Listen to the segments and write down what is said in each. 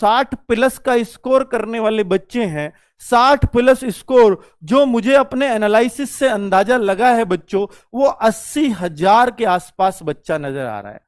60 plus का score करने वाले बच्चे हैं, 60 प्लस स्कोर जो मुझे अपने एनालिसिस से अंदाजा लगा है बच्चों, वो 80,000 के आसपास बच्चा नजर आ रहा है।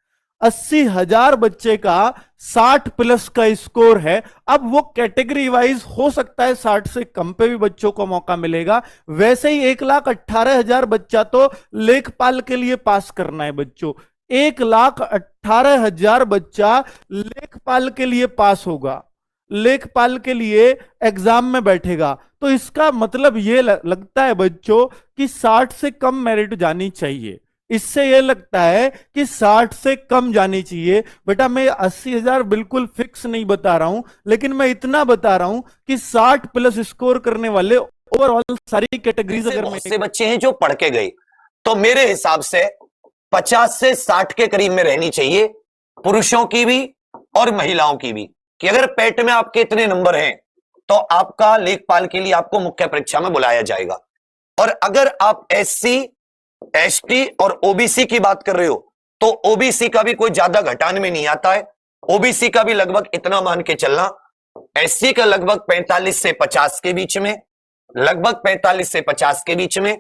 80,000 बच्चे का 60 प्लस का स्कोर है। अब वो कैटेगरी वाइज हो सकता है 60 से कम पे भी बच्चों को मौका मिलेगा। वैसे ही 1,18,000 बच्चा तो लेखपाल के लिए पास करना है बच्चों। 1,18,000 बच्चा लेखपाल के लिए पास होगा, लेखपाल के लिए एग्जाम में बैठेगा। तो इसका मतलब ये लगता है बच्चों कि 60 से कम मेरिट जानी चाहिए। इससे यह लगता है कि 60 से कम जानी चाहिए। बेटा मैं 80,000 बिल्कुल फिक्स नहीं बता रहा हूं, लेकिन मैं इतना बता रहा हूं कि 60 प्लस स्कोर करने वाले ओवरऑल सारी कैटेगरीज अगर बहुत से बच्चे हैं जो पढ़ के गए, तो मेरे हिसाब से 50 से 60 के करीब में रहनी चाहिए, पुरुषों की भी और महिलाओं की भी, कि अगर पेट में आपके इतने नंबर हैं तो आपका लेखपाल के लिए आपको मुख्य परीक्षा में बुलाया जाएगा। और अगर आप एससी, एसटी और ओबीसी की बात कर रहे हो तो ओबीसी का भी कोई ज्यादा घटाने में नहीं आता है। ओबीसी का भी लगभग इतना मान के चलना, एससी का लगभग 45 से 50 के बीच में, लगभग 45 से 50 के बीच में,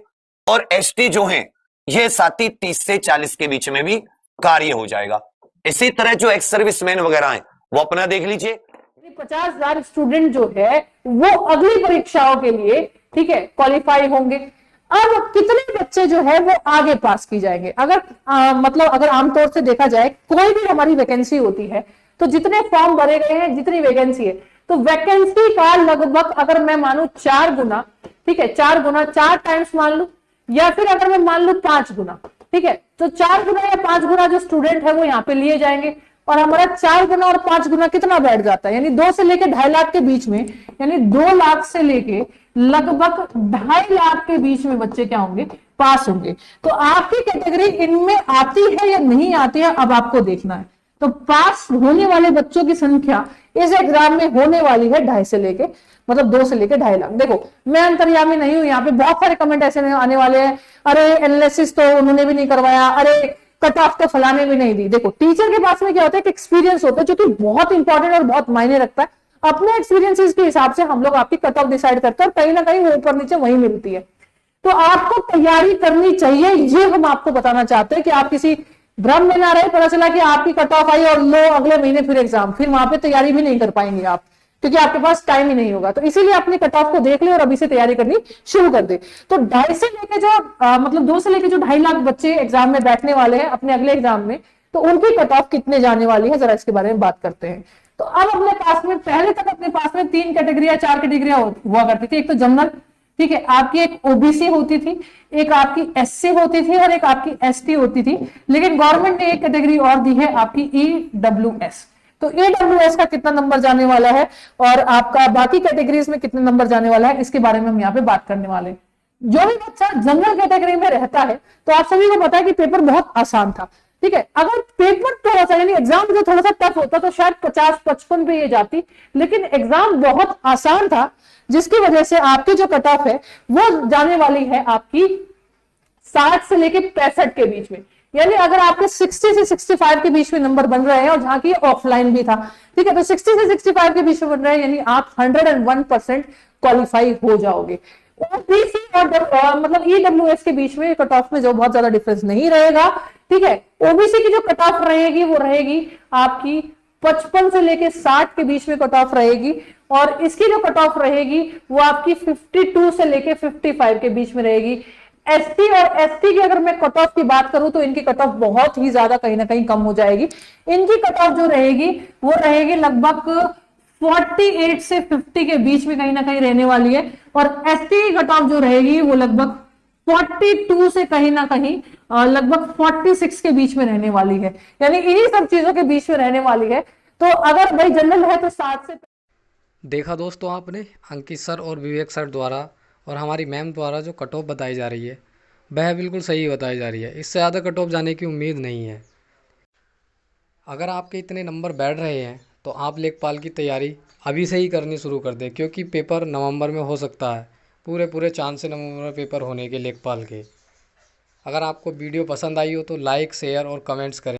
और एसटी जो है यह साथ ही 30 से 40 के बीच में भी कार्य हो जाएगा। इसी तरह जो एक्स सर्विसमैन वगैरह हैं वो अपना देख लीजिए। 50,000 स्टूडेंट जो है वो अगली परीक्षाओं के लिए ठीक है क्वालिफाई होंगे। अब कितने बच्चे जो है वो आगे पास की जाएंगे? अगर मतलब अगर आमतौर से देखा जाए कोई भी हमारी वैकेंसी होती है तो जितने फॉर्म भरे गए हैं, जितनी वैकेंसी है, तो वैकेंसी का लगभग अगर मैं मानू 4 गुना, ठीक है 4 गुना, 4 टाइम्स मान लू, या फिर अगर मैं मान लू 5 गुना, ठीक है, तो 4 गुना या 5 गुना जो स्टूडेंट है वो यहाँ पे लिए जाएंगे। और हमारा 4 गुना और 5 गुना कितना बैठ जाता है, यानी 2 से लेके 2.5 लाख के बीच में, यानी 2 लाख से लेके लगभग 2.5 लाख के बीच में बच्चे क्या होंगे, पास होंगे। तो आपकी कैटेगरी इनमें आती है या नहीं आती है, अब आपको देखना है। तो पास होने वाले बच्चों की संख्या इस एग्जाम में होने वाली है 2.5 से लेके, मतलब 2 से लेके 2.5 लाख। देखो मैं अंतर्यामी नहीं हूं, यहाँ पे बहुत सारे कमेंट ऐसे आने वाले हैं, अरे एनालिसिस तो उन्होंने भी नहीं करवाया, अरे कट ऑफ तो फलाने भी नहीं दी। देखो टीचर के पास में क्या होता है कि एक्सपीरियंस होता है, जो कि बहुत इंपॉर्टेंट और बहुत मायने रखता है। अपने एक्सपीरियंसेस के हिसाब से हम लोग आपकी कट ऑफ डिसाइड करते हैं, और कहीं ना कहीं वो ऊपर नीचे वही मिलती है। तो आपको तैयारी करनी चाहिए, ये हम आपको बताना चाहते हैं कि आप किसी भ्रम में ना रहे। पता चला कि आपकी कट ऑफ आई और लो अगले महीने फिर एग्जाम, फिर वहां पे तैयारी भी नहीं कर पाएंगे आप, क्योंकि आपके पास टाइम ही नहीं होगा। तो इसीलिए अपनी कट ऑफ को देख ले और अभी से तैयारी करनी शुरू कर दे। तो 2.5 से लेके जो मतलब 2 से लेके जो 2.5 लाख बच्चे एग्जाम में बैठने वाले हैं अपने अगले एग्जाम में, तो उनकी कट ऑफ कितने जाने वाली है, जरा इसके बारे में बात करते हैं। तो अब अपने पास में, पहले तक अपने पास में 3 कैटेगरियां 4 कैटेगरियां हुआ करती थी। एक तो जनरल, ठीक है, आपकी एक ओबीसी होती थी, एक आपकी एससी होती थी और एक आपकी एसटी होती थी। लेकिन गवर्नमेंट ने एक कैटेगरी और दी है आपकी ईडब्ल्यूएस। तो ईडब्ल्यूएस का कितना नंबर जाने वाला है और आपका बाकी कैटेगरीज में कितने नंबर जाने वाला है, इसके बारे में हम यहाँ पे बात करने वाले हैं। जो भी बच्चा जनरल कैटेगरी में रहता है, तो आप सभी को पता है कि पेपर बहुत आसान था, ठीक है। अगर पेपर थोड़ा सा यानी एग्जाम जो थोड़ा सा टफ होता तो शायद 50-55 पे ये जाती, लेकिन एग्जाम बहुत आसान था, जिसकी वजह से आपकी जो कट ऑफ है वो जाने वाली है आपकी 60 से लेके 65 के बीच में। यानी अगर आपके 60 से 65 के बीच में नंबर बन रहे हैं, और जहां की ऑफलाइन भी था, ठीक है, तो 60 से 65 के बीच में बन रहे हैं, यानी आप 101% क्वालिफाई हो जाओगे। ओबीसी और मतलब ईडब्ल्यूएस के बीच में कट ऑफ में जो बहुत ज्यादा डिफरेंस नहीं रहेगा, ठीक है। ओबीसी की जो कट ऑफ रहेगी वो रहेगी आपकी 55 से लेके 60 के बीच में कट ऑफ रहेगी, और इसकी जो कट ऑफ रहेगी वो आपकी 52 से लेके 55 के बीच में रहेगी। एसटी और एसटी की अगर मैं कट ऑफ की बात करूं तो इनकी कट ऑफ बहुत ही ज्यादा कहीं ना कहीं कम हो जाएगी। इनकी कट ऑफ जो रहेगी वो रहेगी लगभग 48 से 50 के बीच में कहीं ना कहीं रहने वाली है, और एसटी की कट ऑफ जो रहेगी वो लगभग 42 से कहीं ना कहीं लगभग 46 के बीच में रहने वाली है, यानी इन्हीं सब चीजों के बीच में रहने वाली है। तो अगर भाई जनरल है तो 60 से। देखा दोस्तों आपने अंकित सर और विवेक सर द्वारा और हमारी मैम द्वारा जो कट ऑफ बताई जा रही है वह बिल्कुल सही बताई जा रही है। इससे ज़्यादा कट ऑफ जाने की उम्मीद नहीं है। अगर आपके इतने नंबर बैठ रहे हैं तो आप लेखपाल की तैयारी अभी से ही करनी शुरू कर दें, क्योंकि पेपर नवंबर में हो सकता है। पूरे चांस है नवंबर में पेपर होने के लेखपाल के। अगर आपको वीडियो पसंद आई हो तो लाइक, शेयर और कमेंट्स करें।